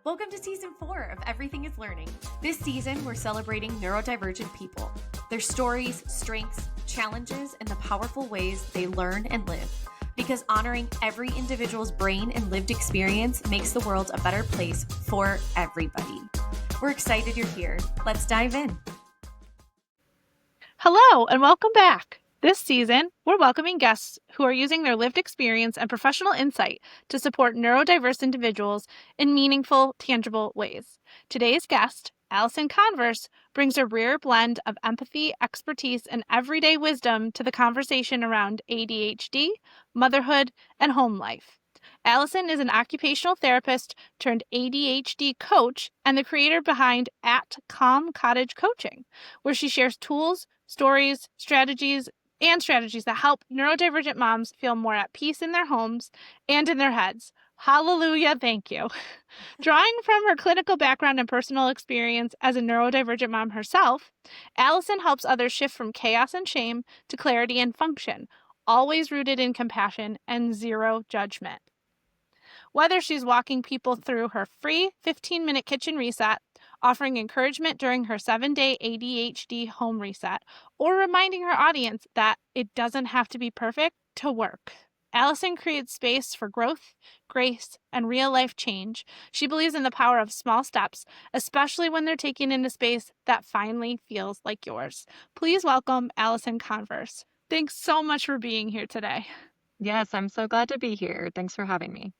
Welcome to Season 4 of Everything is Learning. This season, we're celebrating neurodivergent people, their stories, strengths, challenges, and the powerful ways they learn and live. Because honoring every individual's brain and lived experience makes the world a better place for everybody. We're excited you're here. Let's dive in. Hello, and welcome back. This season, we're welcoming guests who are using their lived experience and professional insight to support neurodiverse individuals in meaningful, tangible ways. Today's guest, Allison Converse, brings a rare blend of empathy, expertise, and everyday wisdom to the conversation around ADHD, motherhood, and home life. Allison is an occupational therapist turned ADHD coach and the creator behind At Calm Cottage Coaching, where she shares tools, stories, strategies that help neurodivergent moms feel more at peace in their homes and in their heads. Hallelujah, thank you. Drawing from her clinical background and personal experience as a neurodivergent mom herself, Allison helps others shift from chaos and shame to clarity and function, always rooted in compassion and zero judgment. Whether she's walking people through her free 15-minute kitchen reset, offering encouragement during her 7-day ADHD Home Reset, or reminding her audience that it doesn't have to be perfect to work, Allison creates space for growth, grace, and real-life change. She believes in the power of small steps, especially when they're taken into space that finally feels like yours. Please welcome Allison Converse. Thanks so much for being here today. Yes, I'm so glad to be here. Thanks for having me.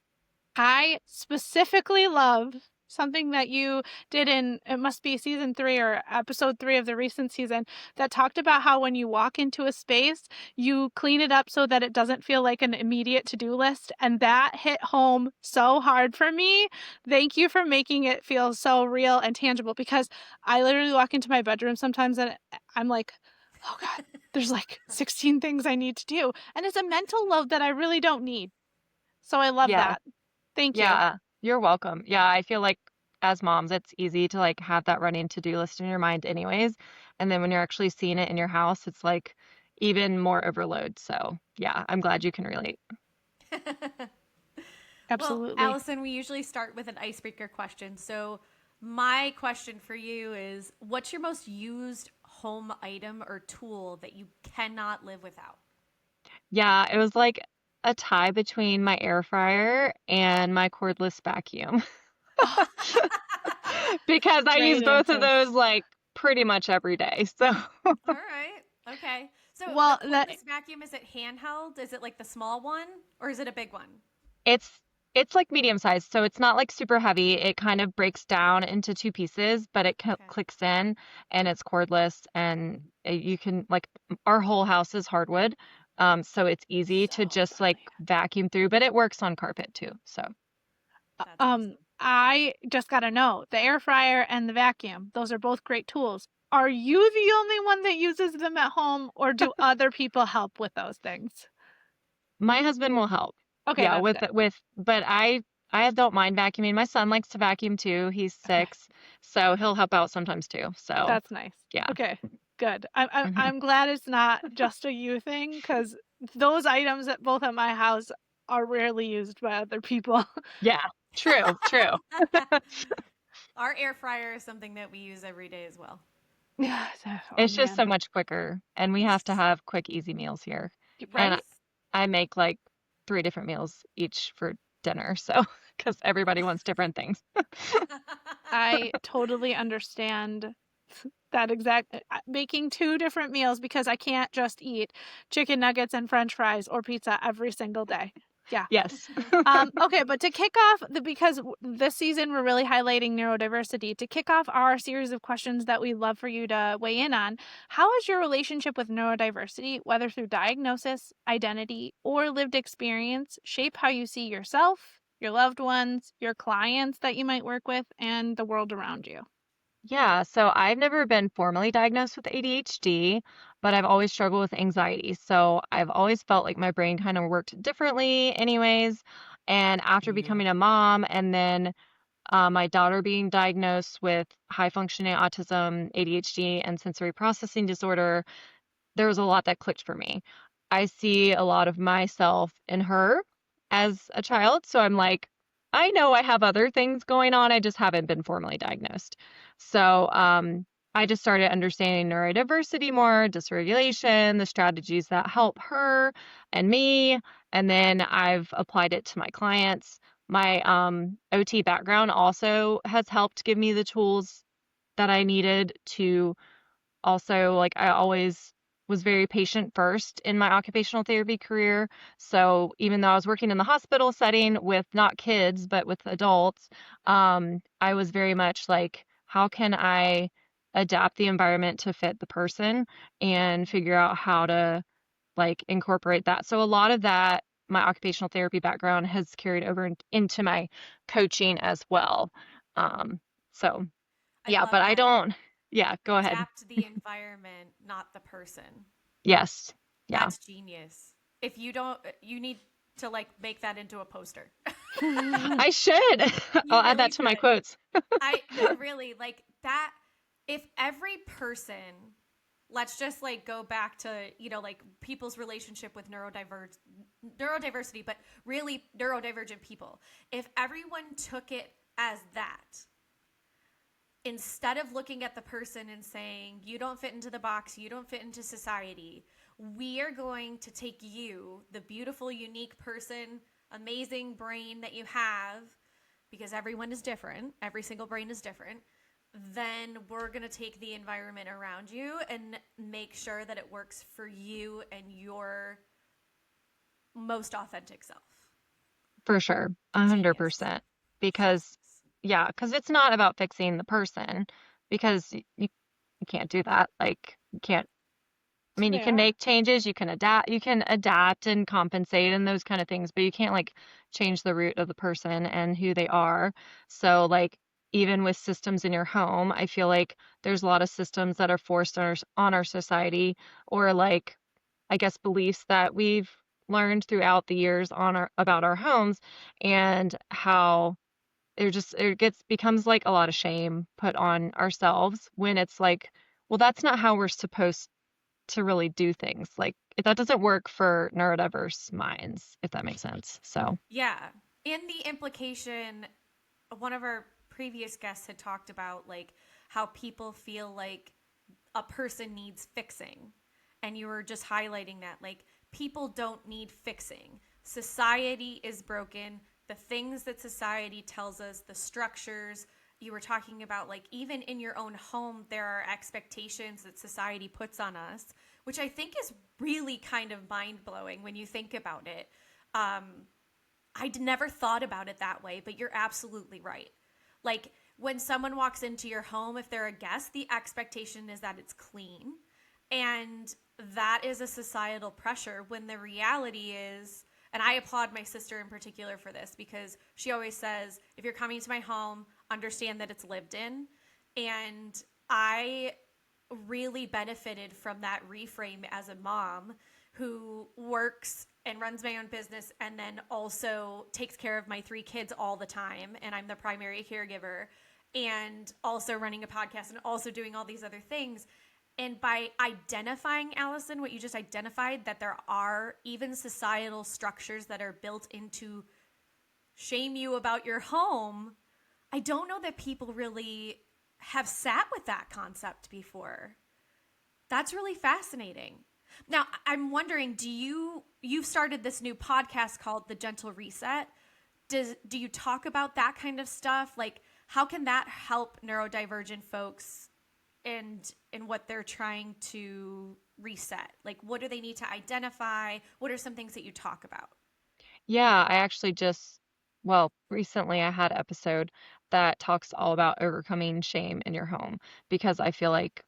I specifically love something that you did in, it must be season 3 or episode 3 of the recent season, that talked about how when you walk into a space, you clean it up so that it doesn't feel like an immediate to-do list. And that hit home so hard for me. Thank you for making it feel so real and tangible, because I literally walk into my bedroom sometimes and I'm like, oh God, there's like 16 things I need to do. And it's a mental load that I really don't need. So I love that. Thank you. Yeah, you're welcome. Yeah, I feel like as moms, it's easy to like have that running to-do list in your mind anyways. And then when you're actually seeing it in your house, it's like even more overload. So yeah, I'm glad you can relate. Absolutely. Well, Allison, we usually start with an icebreaker question. So my question for you is, what's your most used home item or tool that you cannot live without? Yeah, it was like a tie between my air fryer and my cordless vacuum because I use Great both of answer. those like pretty much every day. So All right. Okay. So Well, the that cordless vacuum, is it handheld? Is it like the small one or is it a big one? It's it's like medium sized, so it's not like super heavy. It kind of breaks down into two pieces, but it Okay. clicks in and it's cordless and you can like our whole house is hardwood. So it's easy to So just like funny. vacuum through, but it works on carpet too. So That's awesome. I just got to know, the air fryer and the vacuum, those are both great tools. Are you the only one that uses them at home, or do other people help with those things? my husband will help. Okay, Yeah, that's good. but I don't mind vacuuming. My son likes to vacuum too. He's Okay, 6, so he'll help out sometimes too. So that's nice. yeah. Okay, good. I'm hmm I'm glad it's not just a you thing, because those items at both at my house are rarely used by other people. Yeah, true, true. Our air fryer is something that we use every day as well. Yeah. Oh It's just man. so much quicker, and we have to have quick, easy meals here. And Right? I make like 3 different meals each for dinner, so because everybody wants different things. I totally understand that exact making 2 different meals, because I can't just eat chicken nuggets and french fries or pizza every single day. Yeah. Yes. Okay, but to kick off because this season we're really highlighting neurodiversity, to kick off our series of questions that we'd love for you to weigh in on, how has your relationship with neurodiversity, whether through diagnosis, identity, or lived experience, shape how you see yourself, your loved ones, your clients that you might work with, and the world around you? Yeah, so I've never been formally diagnosed with ADHD, but I've always struggled with anxiety. So I've always felt like my brain kind of worked differently anyways. And after becoming a mom and then my daughter being diagnosed with high functioning autism, ADHD, and sensory processing disorder, there was a lot that clicked for me. I see a lot of myself in her as a child. So I'm like, I know I have other things going on. I just haven't been formally diagnosed. So, I just started understanding neurodiversity more, dysregulation, the strategies that help her and me. And then I've applied it to my clients. My OT background also has helped give me the tools that I needed to also, like, I always was very patient first in my occupational therapy career. So even though I was working in the hospital setting with not kids, but with adults, I was very much like, how can I adapt the environment to fit the person and figure out how to like incorporate that. So a lot of that, my occupational therapy background has carried over into my coaching as well. Um, so I yeah, love but I that. don't, yeah, go ahead. Adapt the environment, not the person. Yes. Yeah. That's genius. If you don't, you need to like make that into a poster. I should. You I'll add really that to my should. quotes. No, really, like that. If every person, let's just like go back to, like people's relationship with neurodiversity, but really neurodivergent people. If everyone took it as that, instead of looking at the person and saying, you don't fit into the box, you don't fit into society, we are going to take you, the beautiful, unique person, amazing brain that you have, because everyone is different, every single brain is different, then we're going to take the environment around you and make sure that it works for you and your most authentic self. For sure. Genius. 100%. Because, Genius. yeah, because it's not about fixing the person because you can't do that. Like, you can't, I mean, you can Yeah. make changes, you can adapt and compensate and those kind of things, but you can't like change the root of the person and who they are. So, like, even with systems in your home, I feel like there's a lot of systems that are forced on our society or like I guess, beliefs that we've learned throughout the years on our about our homes and how it gets becomes like a lot of shame put on ourselves when it's like, well, that's not how we're supposed to really do things. Like that doesn't work for neurodiverse minds, if that makes sense. So, Yeah. In the implication, one of our previous guests had talked about like how people feel like a person needs fixing. And you were just highlighting that like people don't need fixing. Society is broken. The things that society tells us, the structures, you were talking about like even in your own home there are expectations that society puts on us, which I think is really kind of mind-blowing when you think about it. um, I'd never thought about it that way, but you're absolutely right. Like when someone walks into your home, if they're a guest, the expectation is that it's clean. And that is a societal pressure when the reality is, and I applaud my sister in particular for this because she always says, if you're coming to my home, understand that it's lived in. And I really benefited from that reframe as a mom who works and runs my own business and then also takes care of my 3 kids all the time, and I'm the primary caregiver, and also running a podcast and also doing all these other things. And by identifying, Allison, what you just identified, that there are even societal structures that are built into shame you about your home, I don't know that people really have sat with that concept before. That's really fascinating. Now, I'm wondering, you've started this new podcast called The Gentle Reset. Do you talk about that kind of stuff? Like, how can that help neurodivergent folks and what they're trying to reset? Like, what do they need to identify? What are some things that you talk about? yeah, I actually well, recently I had an episode that talks all about overcoming shame in your home because I feel like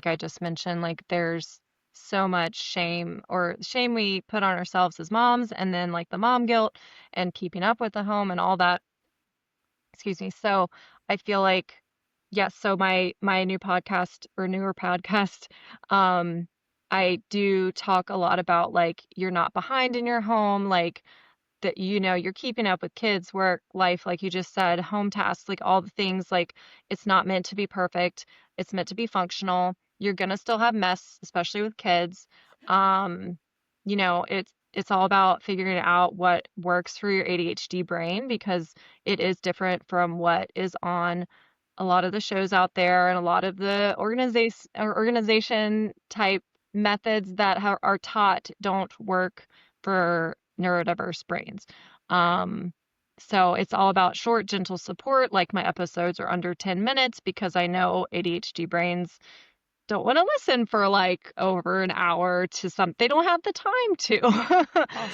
I just mentioned, like there's so much shame or shame we put on ourselves as moms and then like the mom guilt and keeping up with the home and all that. Excuse me. So I feel like, yes, so my new podcast or newer podcast, um, I do talk a lot about like you're not behind in your home, like that you're keeping up with kids, work, life, like you just said, home tasks, like all the things, like it's not meant to be perfect. It's meant to be functional. You're gonna still have mess, especially with kids. Um, it's it's all about figuring out what works for your ADHD brain, because it is different from what is on a lot of the shows out there, and a lot of the organization type methods that are taught don't work for neurodiverse brains. Um, so it's all about short, gentle support. Like, my episodes are under 10 minutes because I know ADHD brains don't want to listen for like over an hour to they don't have the time to. Well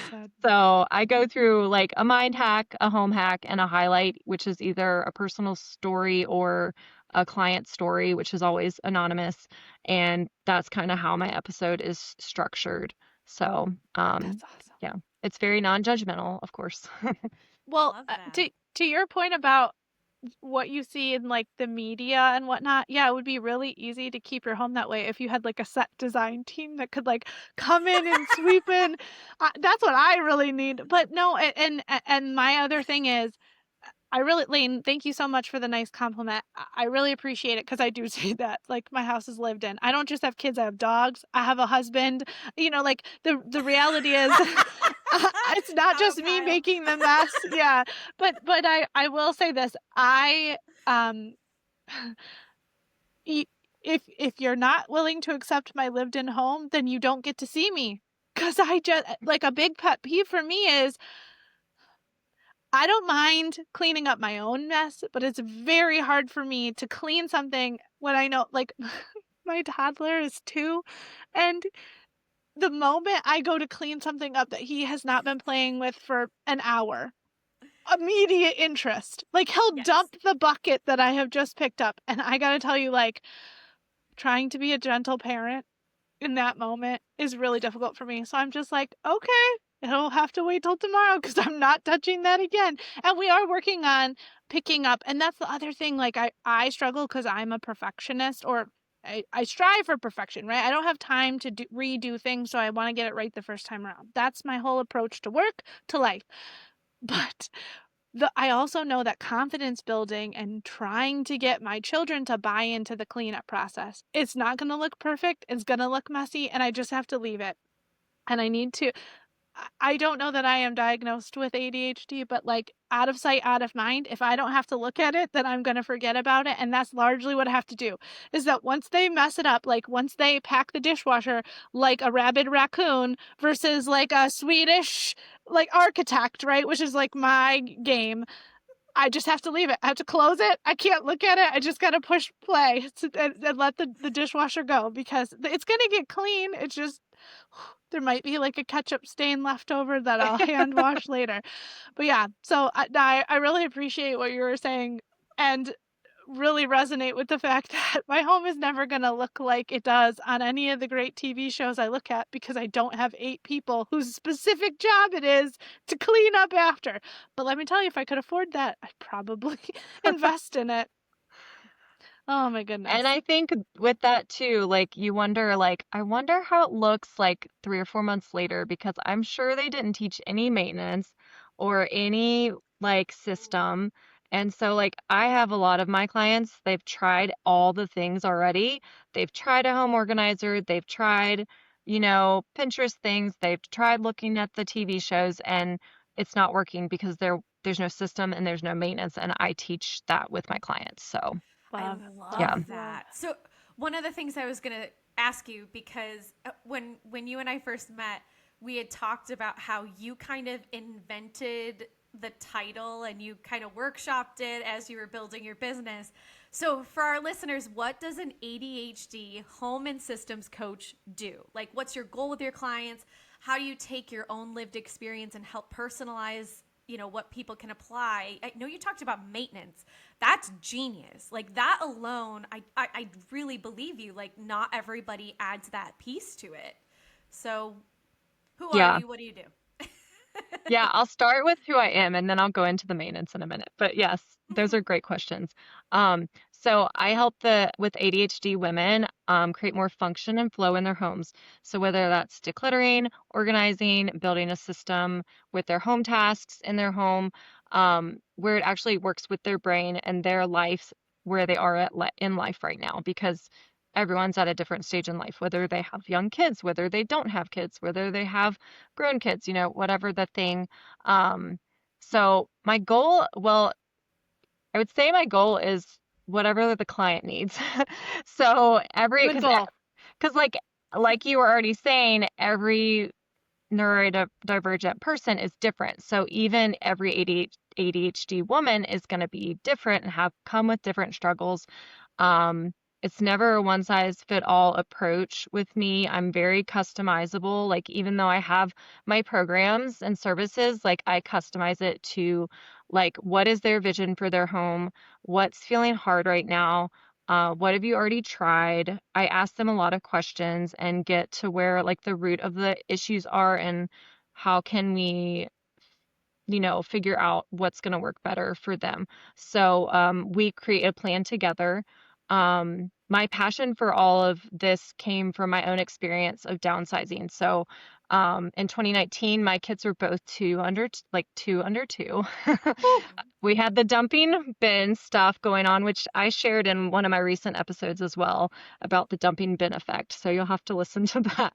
said. So I go through like a mind hack, a home hack, and a highlight, which is either a personal story or a client story, which is always anonymous. And that's kind of how my episode is structured. So, That's awesome. yeah, it's very non-judgmental, of course. Well, Love that. to your point about what you see in like the media and whatnot, yeah, it would be really easy to keep your home that way if you had like a set design team that could like come in and sweep in. That's what I really need. But no, and my other thing is, Lane, thank you so much for the nice compliment. I really appreciate it, because I do say that. Like, my house is lived in. I don't just have kids, I have dogs. I have a husband. Like the reality is it's not just me Kyle. making the mess. Yeah. But I will say this. If you're not willing to accept my lived in home, then you don't get to see me. Because I just, like, a big pet peeve for me is, I don't mind cleaning up my own mess, but it's very hard for me to clean something when I know, like, my toddler is 2, and the moment I go to clean something up that he has not been playing with for an hour, immediate interest. Like, he'll Yes. dump the bucket that I have just picked up, and I gotta tell you, like, trying to be a gentle parent in that moment is really difficult for me. So I'm just like, okay, it'll have to wait till tomorrow, because I'm not touching that again. And we are working on picking up. And that's the other thing. Like, I struggle because I'm a perfectionist, or I strive for perfection, right? I don't have time to redo things, so I want to get it right the first time around. That's my whole approach to work, to life. But I also know that confidence building and trying to get my children to buy into the cleanup process, it's not going to look perfect. It's going to look messy, and I just have to leave it. And I don't know that I am diagnosed with ADHD, but like, out of sight, out of mind, if I don't have to look at it, then I'm going to forget about it. And that's largely what I have to do, is that once they mess it up, like once they pack the dishwasher like a rabid raccoon versus like a Swedish like architect, right? Which is like my game. I just have to leave it. I have to close it. I can't look at it. I just got to push play and let the dishwasher go, because it's going to get clean. It's just, there might be like a ketchup stain left over that I'll hand wash later. But yeah, so I really appreciate what you were saying, and really resonate with the fact that my home is never going to look like it does on any of the great TV shows I look at, because I don't have 8 people whose specific job it is to clean up after. But let me tell you, if I could afford that, I'd probably invest in it. Oh my goodness. And I think with that too, like, you wonder, like, I wonder how it looks like 3 or 4 months later, because I'm sure they didn't teach any maintenance or any like system. And so, like, I have a lot of my clients, they've tried all the things already. They've tried a home organizer, they've tried, Pinterest things, they've tried looking at the TV shows, and it's not working because there's no system and there's no maintenance. And I teach that with my clients. So. I Love. love that. So one of the things I was going to ask you, because when you and I first met, we had talked about how you kind of invented the title and you kind of workshopped it as you were building your business. So for our listeners, what does an ADHD home and systems coach do? Like, what's your goal with your clients? How do you take your own lived experience and help personalize what people can apply? I know you talked about maintenance. That's genius. Like, that alone, I really believe you. Like, not everybody adds that piece to it. So who are you? What do you do? Yeah, I'll start with who I am, and then I'll go into the maintenance in a minute. But yes, those are great questions. So I help with ADHD women create more function and flow in their homes. So whether that's decluttering, organizing, building a system with their home tasks in their home, where it actually works with their brain and their life, where they are in life right now. Because everyone's at a different stage in life, whether they have young kids, whether they don't have kids, whether they have grown kids, whatever the thing. Um, so my goal, well, I would say my goal is whatever the client needs. So Good goal. because like you were already saying, every neurodivergent person is different. So even every ADHD woman is going to be different and have come with different struggles. Um, it's never a one size fit all approach with me. I'm very customizable. Like, even though I have my programs and services, like, I customize it to, like, what is their vision for their home? What's feeling hard right now? What have you already tried? I ask them a lot of questions and get to where, like, the root of the issues are, and how can we figure out what's going to work better for them. So we create a plan together. My passion for all of this came from my own experience of downsizing. So in 2019, my kids were both two under two. We had the dumping bin stuff going on, which I shared in one of my recent episodes as well about the dumping bin effect. So you'll have to listen to that.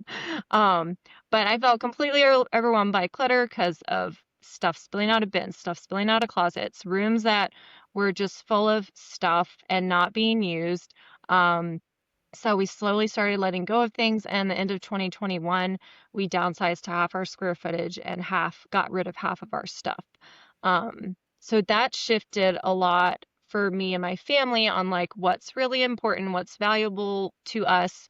But I felt completely overwhelmed by clutter because of stuff spilling out of bins, stuff spilling out of closets, rooms that were just full of stuff and not being used. So we slowly started letting go of things, and the end of 2021, we downsized to half our square footage and got rid of half of our stuff. So that shifted a lot for me and my family on, like, what's really important, what's valuable to us.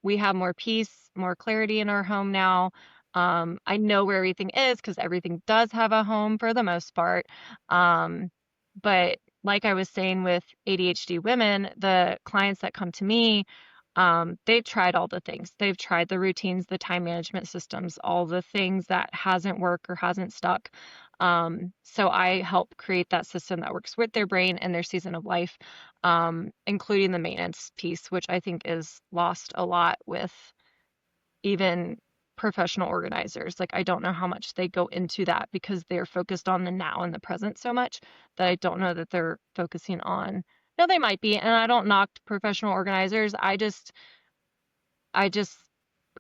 We have more peace, more clarity in our home now. I know where everything is because everything does have a home for the most part. But like I was saying with ADHD women, the clients that come to me, they've tried all the things. They've tried the routines, the time management systems, all the things that hasn't worked or hasn't stuck. So I help create that system that works with their brain and their season of life, including the maintenance piece, which I think is lost a lot with even professional organizers. Like, I don't know how much they go into that because they're focused on the now and the present so much that I don't know that they're focusing on. No, they might be, and I don't knock professional organizers. I just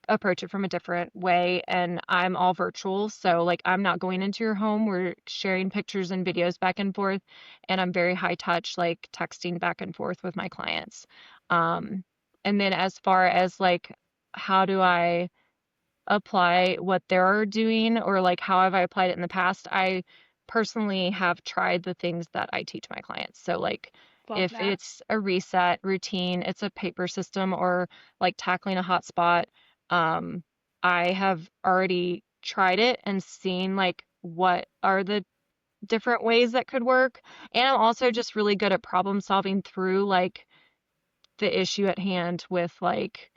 approach it from a different way, and I'm all virtual. So, like, I'm not going into your home. We're sharing pictures and videos back and forth, and I'm very high touch, like texting back and forth with my clients. And then as far as, like, how do I apply what they're doing, or like how have I applied it in the past, I personally have tried the things that I teach my clients. So, like, Love if that. it's a reset routine, it's a paper system, or like tackling a hot spot, I have already tried it and seen, like, what are the different ways that could work. And I'm also just really good at problem solving through, like, the issue at hand with, like,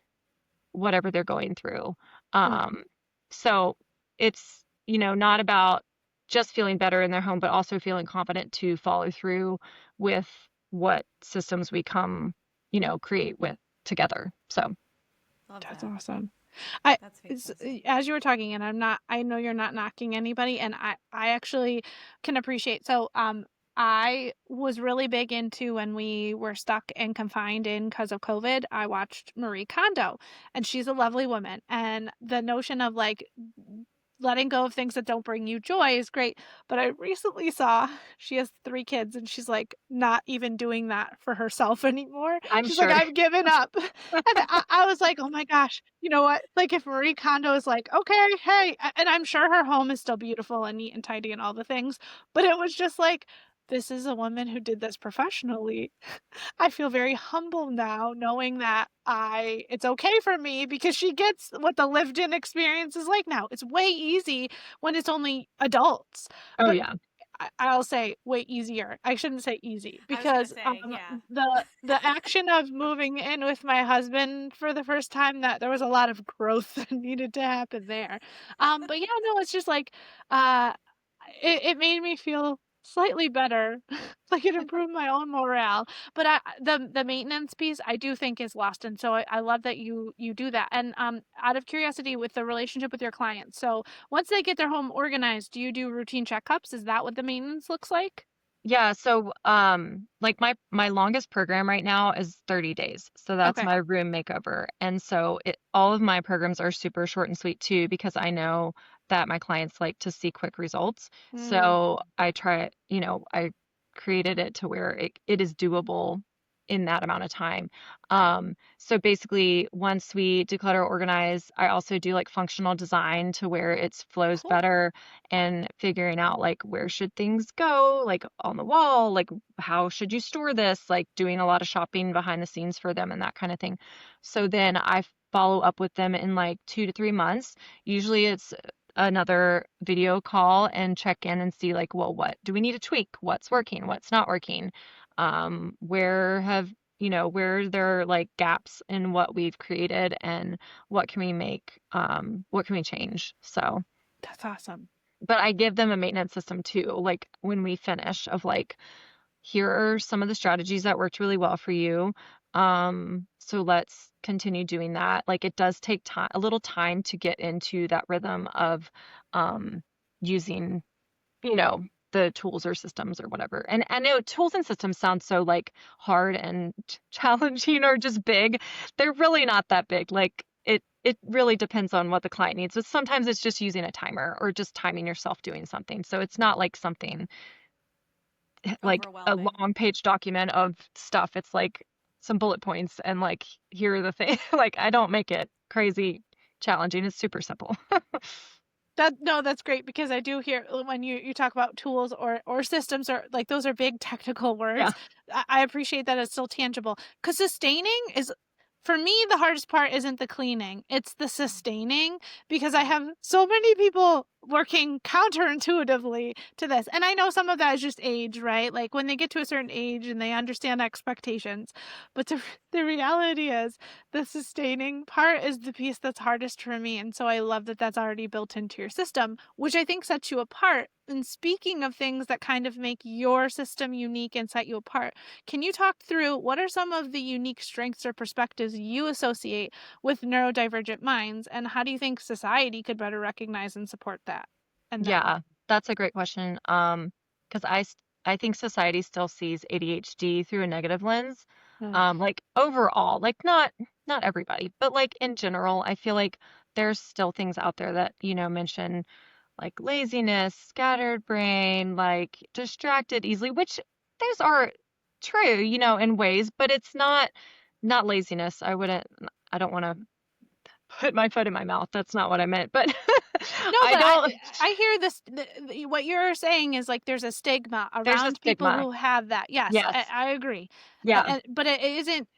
whatever they're going through. Um, so it's, not about just feeling better in their home, but also feeling confident to follow through with what systems we create with together. So Love That's that. awesome. That's fantastic. As you were talking, and I know you're not knocking anybody, and I actually can appreciate. So, I was really big into, when we were stuck and confined in because of COVID, I watched Marie Kondo, and she's a lovely woman. And the notion of, like, letting go of things that don't bring you joy is great. But I recently saw she has 3 kids, and she's, like, not even doing that for herself anymore. I'm She's like, sure. I've given up. And I was like, oh my gosh, you know what? Like, if Marie Kondo is like, okay, hey, and I'm sure her home is still beautiful and neat and tidy and all the things, but it was just like, this is a woman who did this professionally. I feel very humble now knowing that it's okay for me, because she gets what the lived in experience is like now. It's way easy when it's only adults. Oh, But yeah. I'll say way easier. I shouldn't say easy, I was gonna because say, yeah. the action of moving in with my husband for the first time, that there was a lot of growth that needed to happen there. But yeah, no, it's just like, uh it made me feel slightly better. Like, it improved my own morale. But the maintenance piece, I do think, is lost, and so I love that you do that. And out of curiosity, with the relationship with your clients, so once they get their home organized, do you do routine checkups? Is that what the maintenance looks like? Yeah, so like my longest program right now is 30 days. So that's Okay. my room makeover. And so all of my programs are super short and sweet too because I know that my clients like to see quick results. Mm. So I try, I created it to where it is doable in that amount of time. So basically once we declutter, organize, I also do like functional design to where it flows Cool. better and figuring out like where should things go, like on the wall, like how should you store this, like doing a lot of shopping behind the scenes for them and that kind of thing. So then I follow up with them in like 2 to 3 months. Usually it's another video call and check in and see like, well, what do we need to tweak? What's working? What's not working? Where have where there are like gaps in what we've created and what can we make, what can we change? So That's awesome. but I give them a maintenance system too, like when we finish of like, here are some of the strategies that worked really well for you. So let's continue doing that. Like it does take time, a little time to get into that rhythm of using, you know, the tools or systems or whatever. And I know tools and systems sound so like hard and challenging or just big. They're really not that big. Like it really depends on what the client needs. But sometimes it's just using a timer or just timing yourself doing something. So it's not like something like a Overwhelming. long page document of stuff. It's like some bullet points and like here are the things. Like I don't make it crazy challenging. It's super simple. That's great because I do hear when you talk about tools or systems or like those are big technical Yeah. words. I appreciate that it's still tangible because sustaining is for me the hardest part isn't the cleaning, it's the sustaining because I have so many people working counterintuitively to this. And I know some of that is just age, right? Like when they get to a certain age and they understand expectations. But the reality is the sustaining part is the piece that's hardest for me. And so I love that that's already built into your system, which I think sets you apart. And speaking of things that kind of make your system unique and set you apart, can you talk through what are some of the unique strengths or perspectives you associate with neurodivergent minds? And how do you think society could better recognize and support that and them? Yeah, that's a great question. Because I think society still sees ADHD through a negative lens. Ugh. Like overall, like not everybody, but like in general, I feel like there's still things out there that, mention like laziness, scattered brain, like distracted easily, which those are true, in ways, but it's not laziness. I don't want to put my foot in my mouth. That's not what I meant, but No, I but don't, I hear this. What you're saying is like there's a stigma there's a around people stigma. who have that. Yes, Yes. I agree. Yeah. But it isn't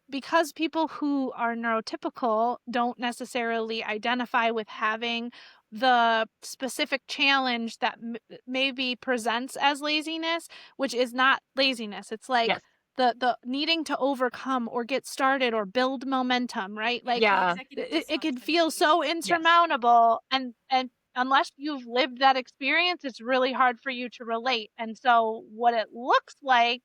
because people who are neurotypical don't necessarily identify with having the specific challenge that maybe presents as laziness, which is not laziness. It's like Yes. the needing to overcome or get started or build momentum, right? Like The Yeah. executive it can dysfunction feel piece. so Yes. insurmountable and unless you've lived that experience, it's really hard for you to relate. And so what it looks like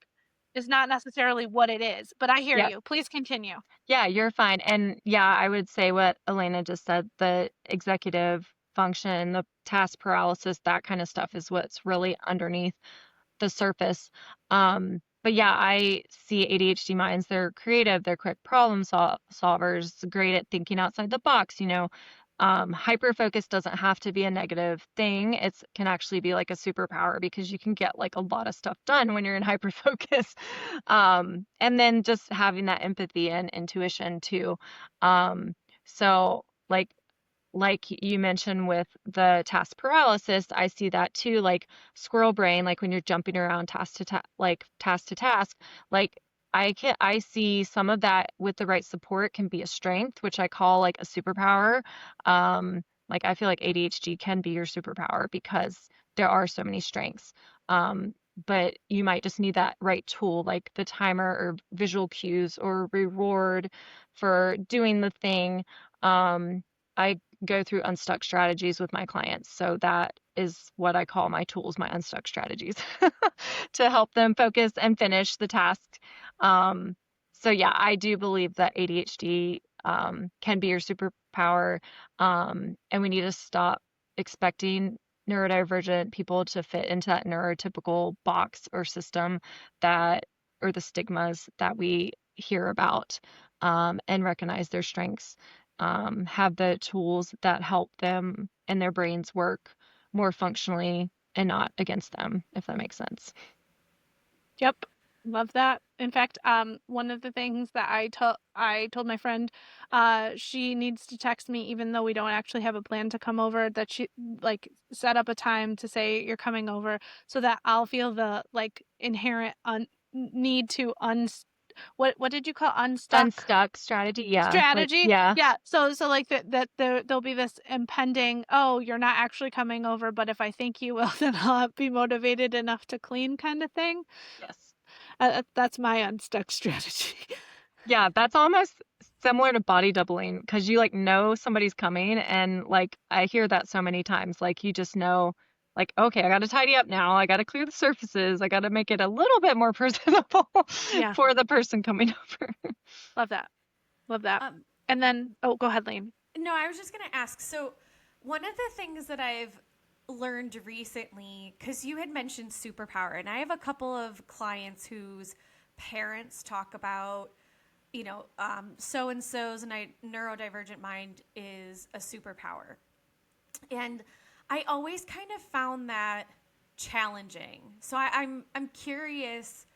is not necessarily what it is. But I hear Yes. you. Please continue. Yeah, you're fine. And yeah, I would say what Elena just said, the executive function, the task paralysis, that kind of stuff is what's really underneath the surface. But yeah, I see ADHD minds. They're creative, they're quick solvers, great at thinking outside the box. Hyper focus doesn't have to be a negative thing. It can actually be like a superpower because you can get like a lot of stuff done when you're in hyper focus. And then just having that empathy and intuition too. So like you mentioned with the task paralysis, I see that too, like squirrel brain, like when you're jumping around task to task, like I see some of that with the right support can be a strength, which I call like a superpower. Like I feel like ADHD can be your superpower because there are so many strengths. But you might just need that right tool, like the timer or visual cues or reward for doing the thing. I go through unstuck strategies with my clients. So that is what I call my tools, my unstuck strategies to help them focus and finish the task. Um, so yeah, I do believe that ADHD can be your superpower. And we need to stop expecting neurodivergent people to fit into that neurotypical box or system that, or the stigmas that we hear about, and recognize their strengths, have the tools that help them and their brains work more functionally and not against them, if that makes sense. Yep. Love that. In fact, one of the things that I told my friend, she needs to text me even though we don't actually have a plan to come over, that she like set up a time to say you're coming over so that I'll feel the like inherent need to what did you call unstuck? Unstuck strategy, yeah, like Strategy. yeah. Yeah. So like that there'll be this impending, oh, you're not actually coming over, but if I think you will, then I'll be motivated enough to clean kind of thing. Yes. That's my unstuck strategy. Yeah, that's almost similar to body doubling because you like know somebody's coming, and like I hear that so many times. Like you just know, like, okay, I got to tidy up now. I got to clear the surfaces. I got to make it a little bit more presentable Yeah. for the person coming over. Love that. Love that. Um, And then, oh, go ahead, Lane. no, I was just going to ask. So, one of the things that I've learned recently, because you had mentioned superpower, and I have a couple of clients whose parents talk about, so and so's neurodivergent mind is a superpower. And I always kind of found that challenging. So I'm curious.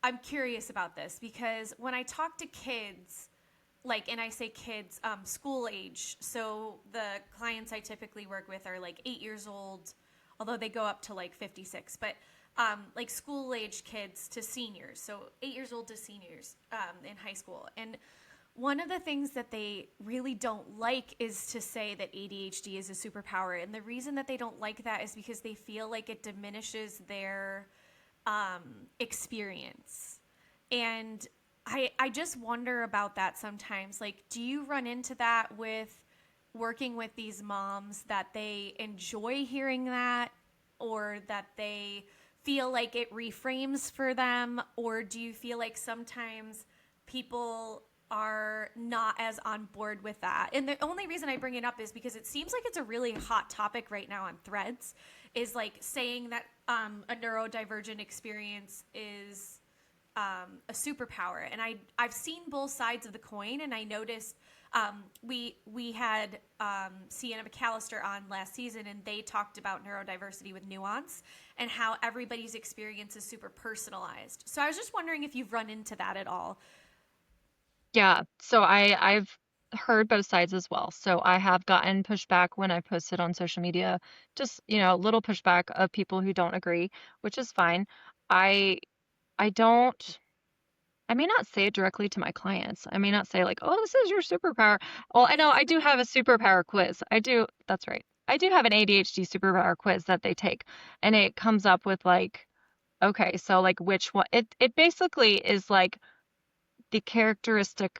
I'm curious about this because when I talk to kids, like, and I say kids, school age. So the clients I typically work with are like 8 years old, although they go up to like 56. But like school age kids to seniors. So 8 years old to seniors in high school. And one of the things that they really don't like is to say that ADHD is a superpower. And the reason that they don't like that is because they feel like it diminishes their experience. And I just wonder about that sometimes. Like, do you run into that with working with these moms, that they enjoy hearing that, or that they feel like it reframes for them? Or do you feel like sometimes people are not as on board with that? And the only reason I bring it up is because it seems like it's a really hot topic right now on Threads, is like saying that a neurodivergent experience is a superpower. And I've seen both sides of the coin, and I noticed we had Sienna McAllister on last season, and they talked about neurodiversity with nuance and how everybody's experience is super personalized. So I was just wondering if you've run into that at all. Yeah, so I've heard both sides as well. So I have gotten pushback when I posted on social media, just, little pushback of people who don't agree, which is fine. I I don't I may not say it directly to my clients. I may not say like, "Oh, this is your superpower." Well, I know I do have a superpower quiz. I do, that's right. I do have an ADHD superpower quiz that they take, and it comes up with like, okay, so like which one? It basically is like the characteristic,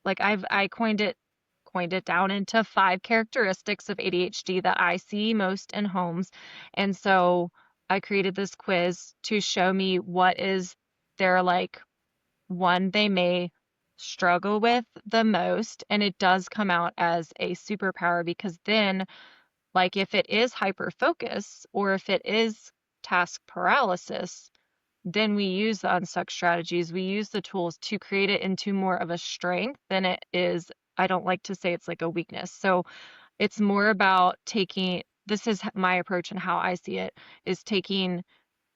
like I coined it down into 5 characteristics of ADHD that I see most in homes. And so I created this quiz to show me what is their like one they may struggle with the most. And it does come out as a superpower because then, like, if it is hyper focus or if it is task paralysis, then we use the unstuck strategies. We use the tools to create it into more of a strength than it is. I don't like to say it's like a weakness. So it's more about taking, this is my approach and how I see it, is taking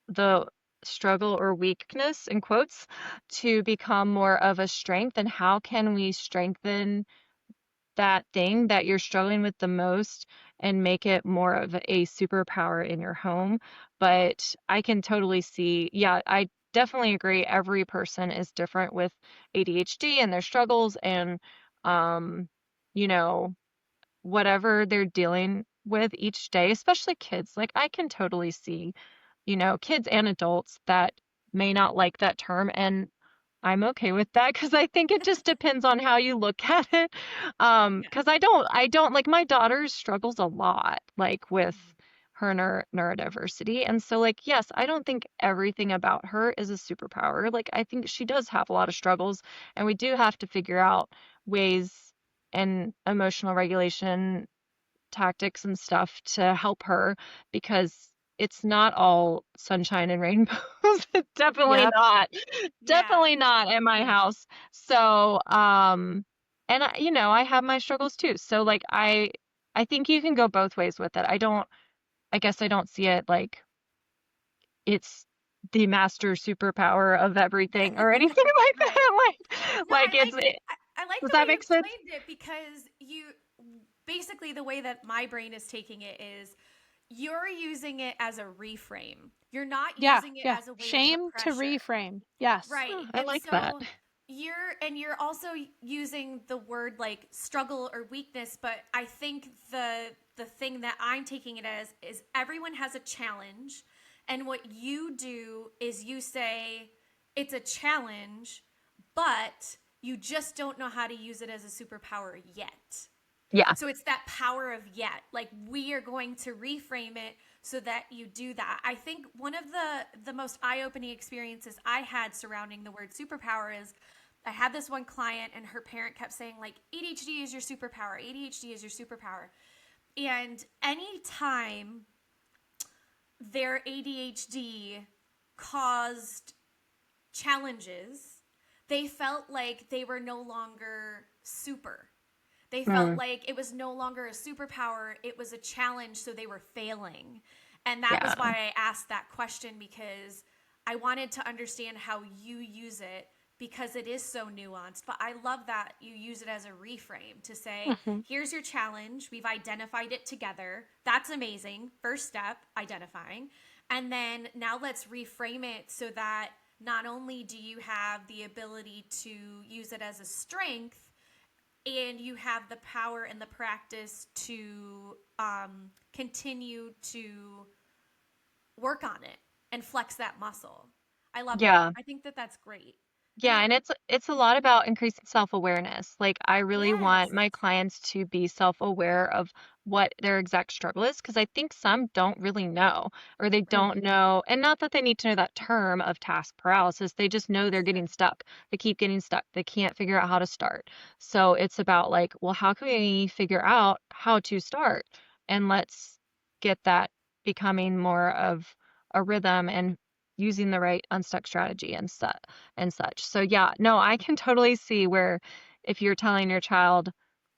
the struggle or weakness in quotes to become more of a strength. And how can we strengthen that thing that you're struggling with the most and make it more of a superpower in your home? But I can totally see, yeah, I definitely agree. Every person is different with ADHD and their struggles and, um, you know, whatever they're dealing with each day, especially kids. Like I can totally see, kids and adults that may not like that term, and I'm okay with that because I think it just depends on how you look at it. Because I don't like my daughter struggles a lot, like with her neurodiversity, and so like yes, I don't think everything about her is a superpower. Like I think she does have a lot of struggles, and we do have to figure out ways and emotional regulation tactics and stuff to help her, because it's not all sunshine and rainbows. It's definitely Yep. not. Yeah. Definitely not at my house. So, and I have my struggles too. So like I think you can go both ways with it. I guess I don't see it like it's the master superpower of everything or anything like Right. that. No, Like I like does the way that you make sense? explained it, because you basically, the way that my brain is taking it is you're using it as a reframe. You're not Yeah. using it Yeah. as a way to put Shame to pressure. reframe. Yes. Right. Oh, I And like that. so you're also using the word like struggle or weakness, but I think the thing that I'm taking it as is everyone has a challenge, and what you do is you say it's a challenge, but you just don't know how to use it as a superpower yet. Yeah. So it's that power of yet. Like, we are going to reframe it so that you do that. I think one of the most eye-opening experiences I had surrounding the word superpower is I had this one client, and her parent kept saying like, ADHD is your superpower. ADHD is your superpower. And anytime their ADHD caused challenges, they felt like they were no longer super. They felt Mm, like it was no longer a superpower, it was a challenge, so they were failing. And that was yeah. why I asked that question, because I wanted to understand how you use it, because it is so nuanced. But I love that you use it as a reframe to say, Mhm. here's your challenge. We've identified it together. That's amazing. First step, identifying. And then now let's reframe it so that not only do you have the ability to use it as a strength, and you have the power and the practice to continue to work on it and flex that muscle. I love that. Yeah. I think that that's great. And Yeah, and it's a lot about increasing self-awareness. Like I really want yes, my clients to be self-aware of what their exact struggle is, because I think some don't really know, or they don't Mhm. know, and not that they need to know that term of task paralysis, they just know they're sure. getting stuck. They keep getting stuck. They can't figure out how to start. So it's about like, well, how can we figure out how to start? And let's get that becoming more of a rhythm and using the right unstuck strategy and such. So yeah, no, I can totally see where if you're telling your child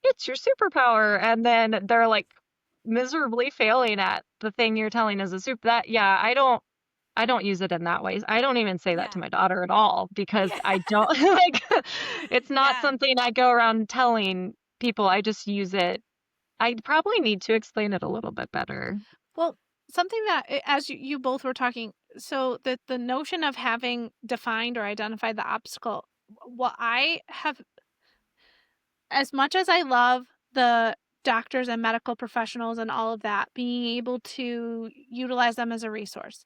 it's your superpower and then they're like miserably failing at the thing you're telling as a super that yeah, I don't use it in that way. I don't even say that Yeah. to my daughter at all because Yeah. I don't like it's not Yeah. something I go around telling people. I just use it. I probably need to explain it a little bit better. Well, something that, as you both were talking, so the notion of having defined or identified the obstacle, what I have, as much as I love the doctors and medical professionals and all of that, being able to utilize them as a resource,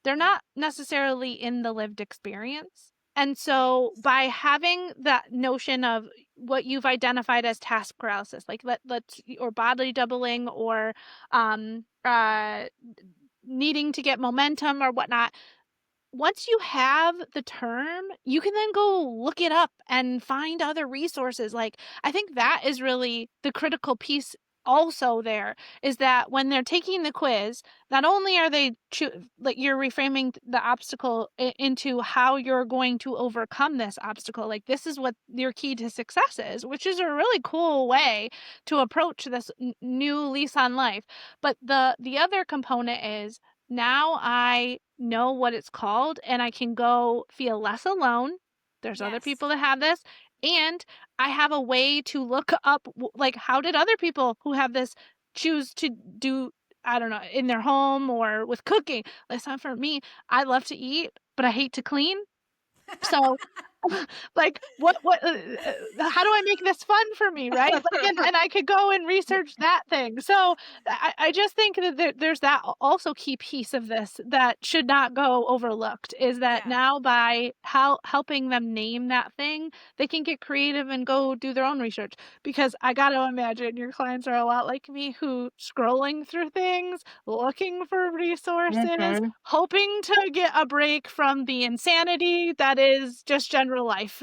they're not necessarily in the lived experience. And Right. so by having that notion of what you've identified as task paralysis, like let's or bodily doubling or um uh needing to get momentum or whatnot, once you have the term, you can then go look it up and find other resources. Like, I think that is really the critical piece also there, is that when they're taking the quiz, not only are they like you're reframing the obstacle into how you're going to overcome this obstacle. Like, this is what your key to success is, which is a really cool way to approach this new lease on life. But the other component is, now I know what it's called and I can go feel less alone. There's other Yes. people that have this. And I have a way to look up, like, how did other people who have this choose to do, I don't know, in their home or with cooking. That's not for me. I love to eat, but I hate to clean. So, like, how do I make this fun for me, right? Like, and I could go and research that thing. So I just think that there's that also key piece of this that should not go overlooked, is that Yeah. now by how helping them name that thing, they can get creative and go do their own research. Because I got to imagine your clients are a lot like me, who scrolling through things, looking for resources, Mhm. hoping to get a break from the insanity that is just general life.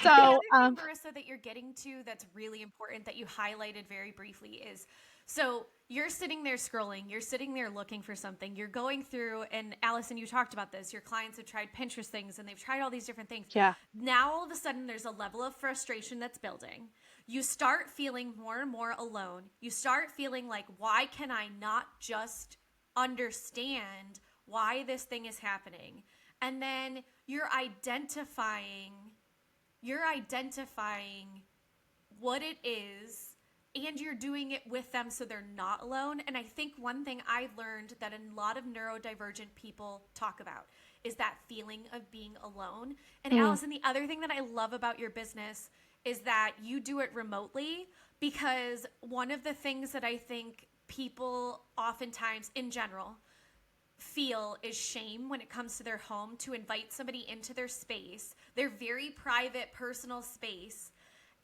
The So, other thing, Marissa, that you're getting to that's really important that you highlighted very briefly is So you're sitting there scrolling, you're sitting there looking for something, you're going through, and Allison, you talked about this. Your clients have tried Pinterest things and they've tried all these different things. Yeah. Now all of a sudden there's a level of frustration that's building. You start feeling more and more alone. You start feeling like, why can I not just understand why this thing is happening? And then you're identifying what it is, and you're doing it with them so they're not alone. And I think one thing I've learned that a lot of neurodivergent people talk about is that feeling of being alone. And Allison, the other thing that I love about your business is that you do it remotely, because one of the things that I think people oftentimes in general feel is shame when it comes to their home to invite somebody into their space, their very private personal space,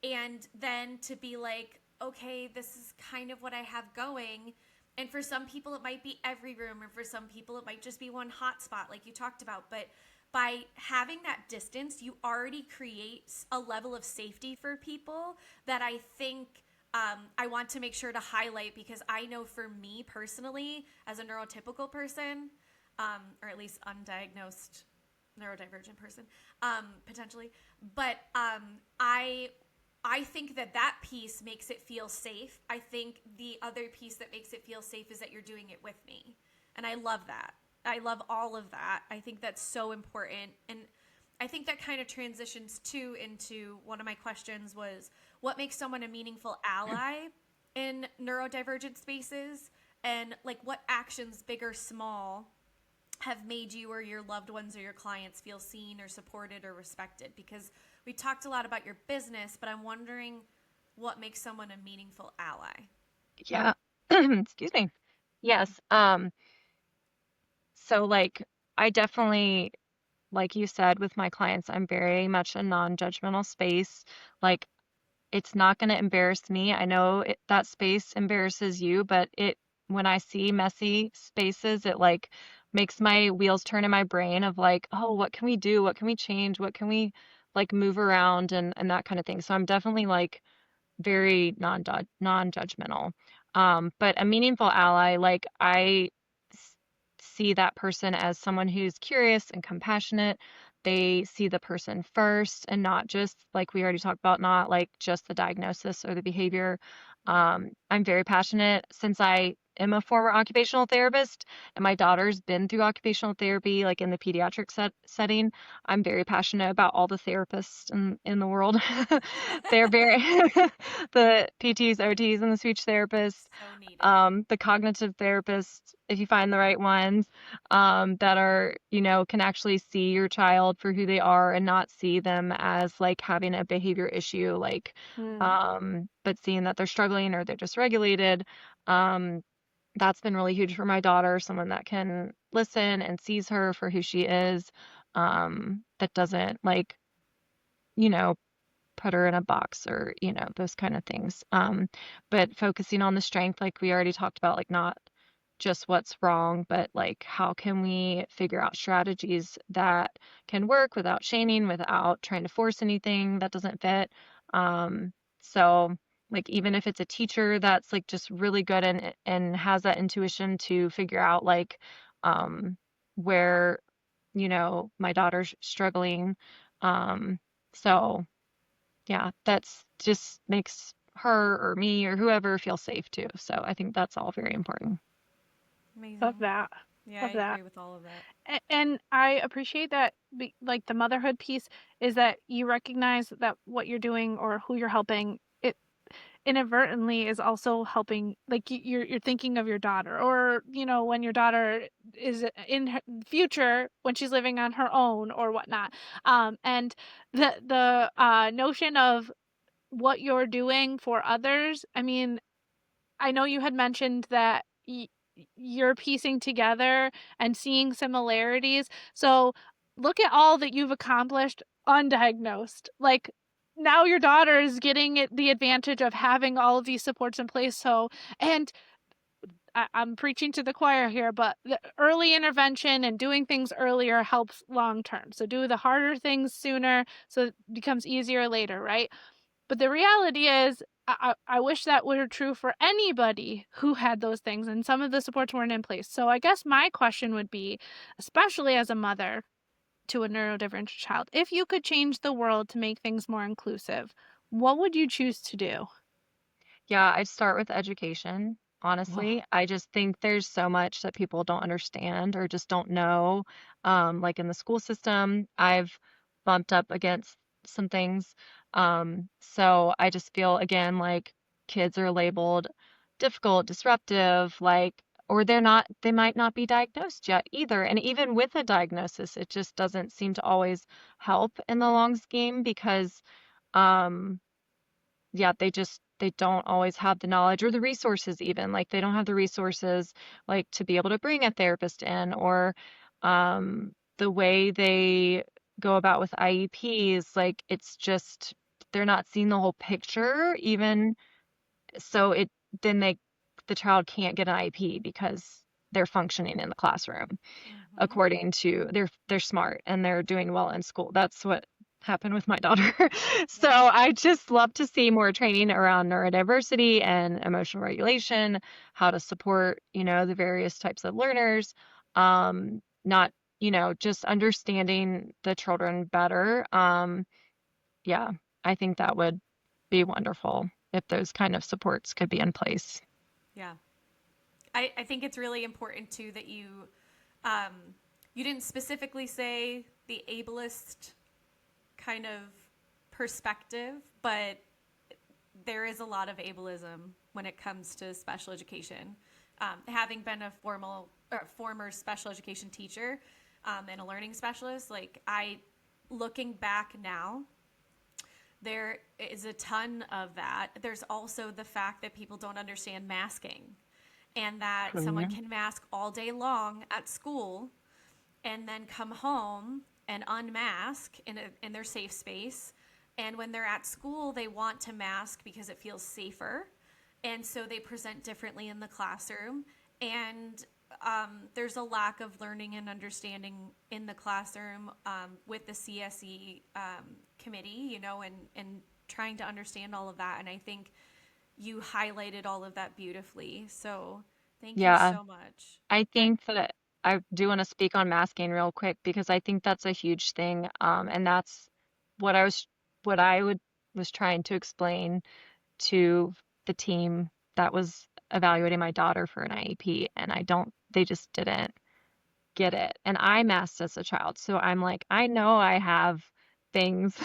and then to be like, okay, this is kind of what I have going. And for some people, it might be every room, or for some people, it might just be one hotspot, like you talked about. But by having that distance, you already create a level of safety for people that I think I want to make sure to highlight, because I know for me personally, as a neurotypical person, or at least undiagnosed neurodivergent person, potentially, but I think that piece makes it feel safe. I think the other piece that makes it feel safe is that you're doing it with me. And I love that. I love all of that. I think that's so important. And I think that kind of transitions too into one of my questions was, what makes someone a meaningful ally in neurodivergent spaces? And like, what actions, big or small, have made you or your loved ones or your clients feel seen or supported or respected? Because we talked a lot about your business, but I'm wondering what makes someone a meaningful ally. Yeah. Excuse me. Yes. So like I definitely, like you said, with my clients, I'm very much a non-judgmental space. Like it's not going to embarrass me. I know that space embarrasses you, but when I see messy spaces, it like makes my wheels turn in my brain of like, oh, what can we do? What can we change? What can we like move around and that kind of thing. So I'm definitely like very non-judgmental. But a meaningful ally, like s- see that person as someone who's curious and compassionate. They see the person first and not just like we already talked about, not like just the diagnosis or the behavior. I'm very passionate since I am a former occupational therapist and my daughter's been through occupational therapy, like in the pediatric setting. I'm very passionate about all the therapists in the world. They're very, the PTs, OTs, and the speech therapists, So needed. the cognitive therapists, if you find the right ones, that are, can actually see your child for who they are and not see them as like having a behavior issue, like, but seeing that they're struggling or they're dysregulated. That's been really huge for my daughter, someone that can listen and sees her for who she is, that doesn't like, you know, put her in a box or, those kind of things. But focusing on the strength, like we already talked about, like not just what's wrong, but like how can we figure out strategies that can work without shaming, without trying to force anything that doesn't fit. So like even if it's a teacher that's like just really good and has that intuition to figure out like where, my daughter's struggling. So yeah, that's just makes her or me or whoever feel safe too. So I think that's all very important. Love Amazing. that. Yeah, I Love that. agree with all of that. And I appreciate that, like the motherhood piece is that you recognize that what you're doing or who you're helping, it inadvertently is also helping, like you're thinking of your daughter, or when your daughter is in her future when she's living on her own or whatnot. And the notion of what you're doing for others, I mean, I know you had mentioned that you're piecing together and seeing similarities. So look at all that you've accomplished undiagnosed. Like now your daughter is getting the advantage of having all of these supports in place. So, and I'm preaching to the choir here, but the early intervention and doing things earlier helps long term. So do the harder things sooner so it becomes easier later, right? But the reality is, I wish that were true for anybody who had those things, and some of the supports weren't in place. So I guess my question would be, especially as a mother to a neurodivergent child, if you could change the world to make things more inclusive, what would you choose to do? Yeah, I'd start with education. Whoa. Honestly, I just think there's so much that people don't understand or just don't know. Like in the school system, I've bumped up against some things. So I just feel again like kids are labeled difficult, disruptive, like, or they might not be diagnosed yet either. And even with a diagnosis, it just doesn't seem to always help in the long scheme because, um, yeah, they don't always have the knowledge or the resources even. Like they don't have the resources like to be able to bring a therapist in or the way they go about with IEPs, like it's just they're not seeing the whole picture even so it then the child can't get an IEP because they're functioning in the classroom Mm-hmm. according to they're smart and they're doing well in school. That's what happened with my daughter. So Yeah. I just love to see more training around neurodiversity and emotional regulation, how to support, the various types of learners, not, just understanding the children better. Yeah, I think that would be wonderful if those kind of supports could be in place. Yeah. I think it's really important too that um, you didn't specifically say the ableist kind of perspective, but there is a lot of ableism when it comes to special education. Having been a former special education teacher and a learning specialist, like looking back now, there is a ton of that. There's also the fact that people don't understand masking and that someone True. can mask all day long at school and then come home and unmask in their safe space. And when they're at school, they want to mask because it feels safer. And so they present differently in the classroom. And there's a lack of learning and understanding in the classroom with the CSE committee, and trying to understand all of that. And I think you highlighted all of that beautifully. So thank you Yeah, so much. I I, think that I do want to speak on masking real quick because I think that's a huge thing. And that's what I was what I would was trying to explain to the team that was evaluating my daughter for an IEP, and they just didn't get it. And I masked as a child, so I'm like, I know I have things.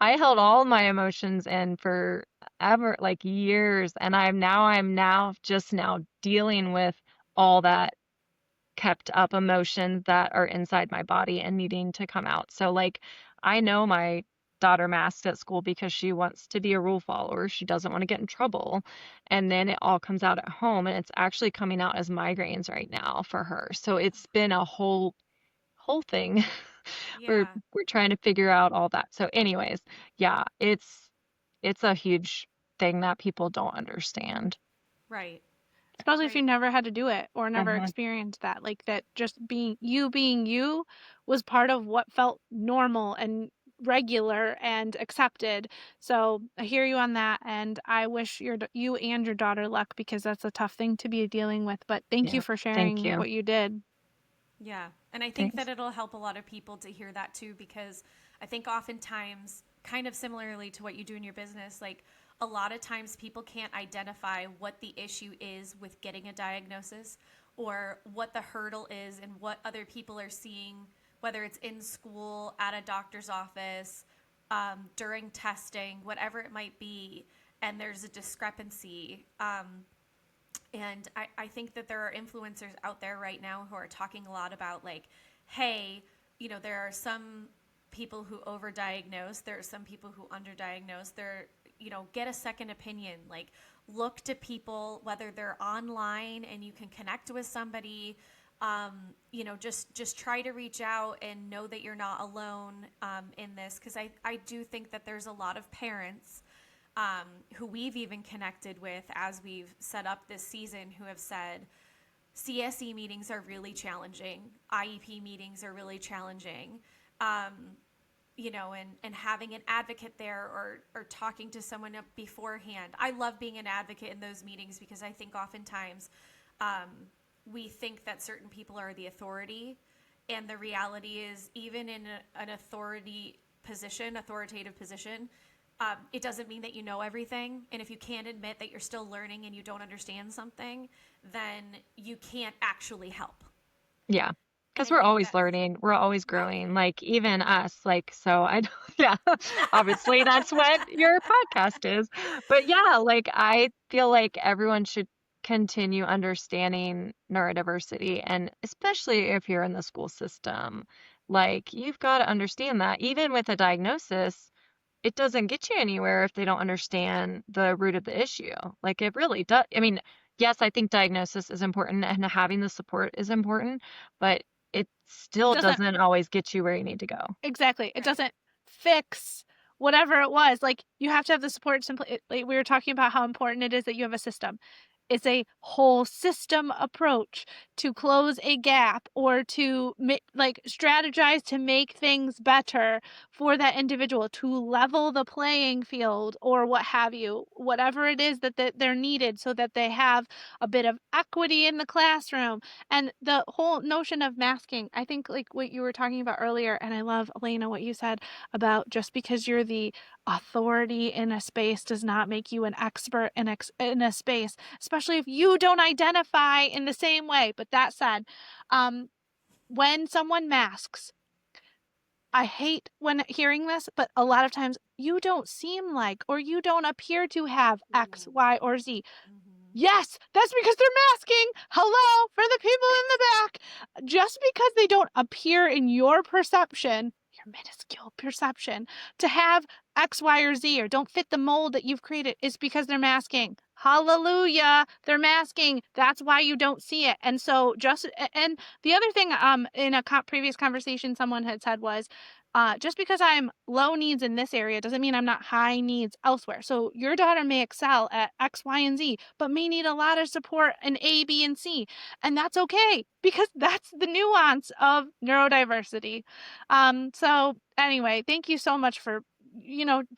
I held all my emotions in for ever, like years, and I'm now just now dealing with all that kept up emotions that are inside my body and needing to come out. So like I know my daughter masks at school because she wants to be a rule follower. She doesn't want to get in trouble. And then it all comes out at home and it's actually coming out as migraines right now for her. So it's been a whole thing. We're yeah, we're trying to figure out all that. So anyways, yeah, it's a huge thing that people don't understand. right, Especially if you right. never had to do it or never Uh-huh. experienced that. Like that just being you was part of what felt normal and regular and accepted. So I hear you on that, and I wish you and your daughter luck because that's a tough thing to be dealing with. But thank you Yeah. for Thank sharing you. what you did. Yeah. And I think that Thanks. it'll help a lot of people to hear that too, because I think oftentimes, kind of similarly to what you do in your business, like a lot of times people can't identify what the issue is with getting a diagnosis or what the hurdle is and what other people are seeing, whether it's in school, at a doctor's office, during testing, whatever it might be. And there's a discrepancy. And I think that there are influencers out there right now who are talking a lot about, like, hey, there are some people who overdiagnose, there are some people who underdiagnose. Get a second opinion. Like, look to people, whether they're online and you can connect with somebody. Just try to reach out and know that you're not alone in this. Because I do think that there's a lot of parents who we've even connected with as we've set up this season who have said CSE meetings are really challenging, IEP meetings are really challenging. and having an advocate there or talking to someone beforehand. I love being an advocate in those meetings because I think oftentimes we think that certain people are the authority, and the reality is even in an authoritative position, it doesn't mean that you know everything. And if you can't admit that you're still learning and you don't understand something, then you can't actually help. Yeah. Because we're always learning, we're always growing, like even us, like, so yeah, obviously that's what your podcast is. But yeah, like I feel like everyone should continue understanding neurodiversity, and especially if you're in the school system, like you've got to understand that even with a diagnosis, it doesn't get you anywhere if they don't understand the root of the issue. Like it really does. I mean, yes, I think diagnosis is important and having the support is important, but it still doesn't always get you where you need to go. Exactly. It doesn't fix whatever it was. Like you have to have the support. Simply, like we were talking about how important it is that you have a system. It's a whole system approach to close a gap or to strategize to make things better for that individual, to level the playing field or what have you, whatever it is that they're needed so that they have a bit of equity in the classroom. And the whole notion of masking, I think like what you were talking about earlier, and I love, Elena, what you said about just because you're the authority in a space does not make you an expert in a space, especially if you don't identify in the same way. But that said, when someone masks, I hate when hearing this, but a lot of times you don't seem like, or you don't appear to have X, Y, or Z. Yes, that's because they're masking. Hello, for the people in the back. Just because they don't appear in your perception, your minuscule perception, to have X, Y, or Z, or don't fit the mold that you've created, is because they're masking. Hallelujah, they're masking. That's why you don't see it. And so and the other thing in a previous conversation someone had said was, just because I'm low needs in this area doesn't mean I'm not high needs elsewhere. So your daughter may excel at X, Y, and Z, but may need a lot of support in A, B, and C. And that's okay, because that's the nuance of neurodiversity. So anyway, thank you so much for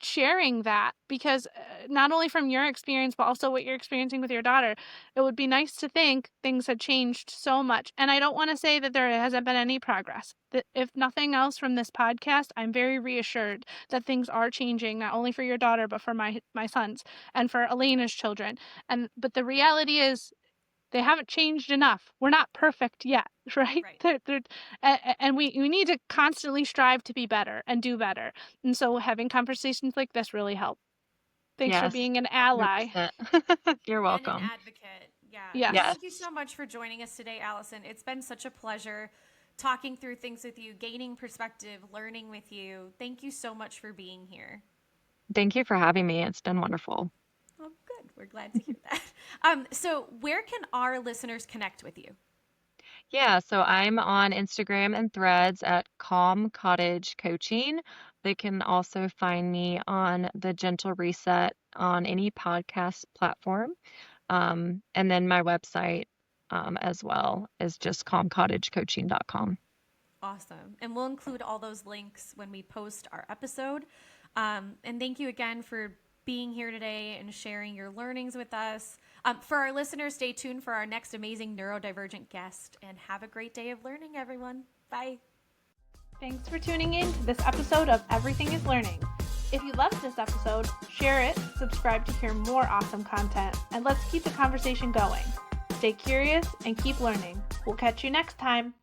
sharing that, because not only from your experience, but also what you're experiencing with your daughter, it would be nice to think things had changed so much. And I don't want to say that there hasn't been any progress. That if nothing else from this podcast, I'm very reassured that things are changing, not only for your daughter, but for my sons and for Elena's children. But the reality is, they haven't changed enough. We're not perfect yet, right? And we need to constantly strive to be better and do better. And so having conversations like this really help. Thanks for being an ally. You're welcome. And an advocate. Yeah. Yes. Thank you so much for joining us today, Allison. It's been such a pleasure talking through things with you, gaining perspective, learning with you. Thank you so much for being here. Thank you for having me. It's been wonderful. Oh, good. We're glad to hear that. So where can our listeners connect with you? Yeah, so I'm on Instagram and Threads at Calm Cottage Coaching. They can also find me on the Gentle Reset on any podcast platform. And then my website as well is just calmcottagecoaching.com. Awesome. And we'll include all those links when we post our episode. And thank you again for being here today and sharing your learnings with us. For our listeners, stay tuned for our next amazing neurodivergent guest, and have a great day of learning, everyone. Bye. Thanks for tuning in to this episode of Everything is Learning. If you loved this episode, share it, subscribe to hear more awesome content, and let's keep the conversation going. Stay curious and keep learning. We'll catch you next time.